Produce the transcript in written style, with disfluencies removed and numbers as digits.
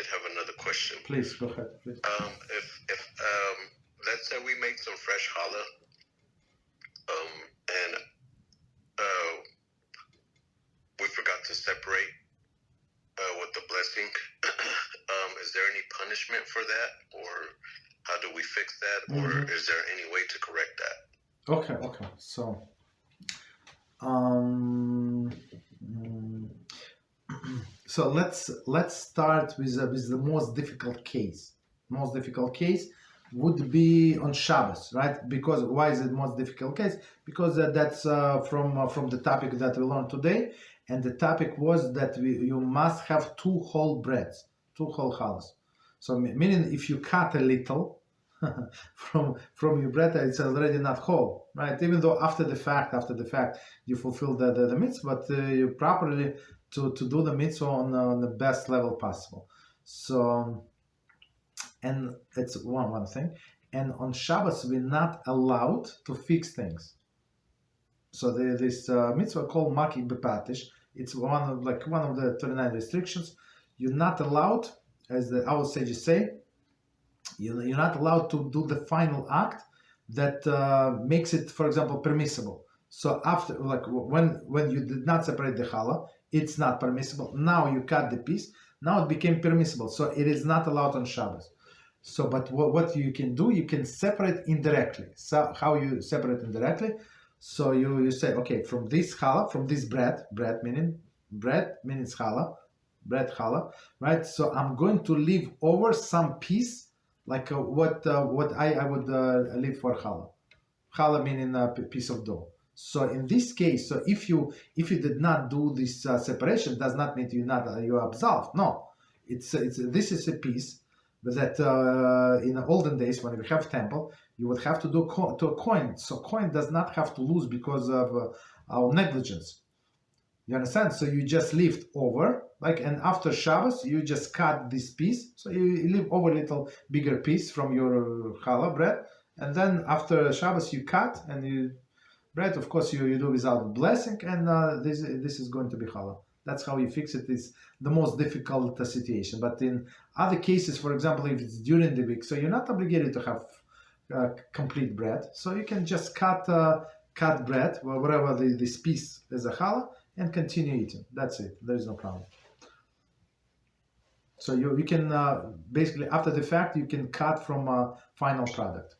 did have another question. Please, go ahead. Please. If let's say we make some fresh challah, and we forgot to separate with the blessing, is there any punishment for that, or how do we fix that, or is there any way to correct that? Okay. So let's start with the most difficult case. Most difficult case would be on Shabbos, right? Because why is it most difficult case? Because that's from the topic that we learned today, and the topic was that you must have two whole breads, two whole challahs. So meaning if you cut a little from your bread, it's already not whole, right? Even though after the fact you fulfill the mitzvah, but you properly to do the mitzvah on the best level possible. So, and it's one thing. And on Shabbos we're not allowed to fix things. So this mitzvah called maki bepatish, it's one of the 29 restrictions. You're not allowed, as the our sages say, you're not allowed to do the final act that makes it, for example, permissible. So after, when you did not separate the challah, it's not permissible. Now you cut the piece. Now it became permissible. So it is not allowed on Shabbos. So, but what you can do, you can separate indirectly. So how you separate indirectly? So you say, okay, from this challah, from this bread means challah, bread challah, right? So I'm going to leave over some piece, like what I would leave for challah. Challah meaning a piece of dough. So in this case, so if you did not do this separation, does not mean you're absolved. No, this is a piece that in the olden days when we have temple, you would have to do to a coin. So coin does not have to lose because of our negligence. You understand? So you just lift over, and after Shabbos, you just cut this piece. So you leave over a little bigger piece from your challah bread, and then after Shabbos you cut and you bread. Of course, you do without blessing, and this is going to be challah. That's how you fix it. Is the most difficult situation. But in other cases, for example, if it's during the week, so you're not obligated to have complete bread. So you can just cut bread, whatever this piece is a challah, and continue eating. That's it. There is no problem. So you can basically after the fact you can cut from a final product.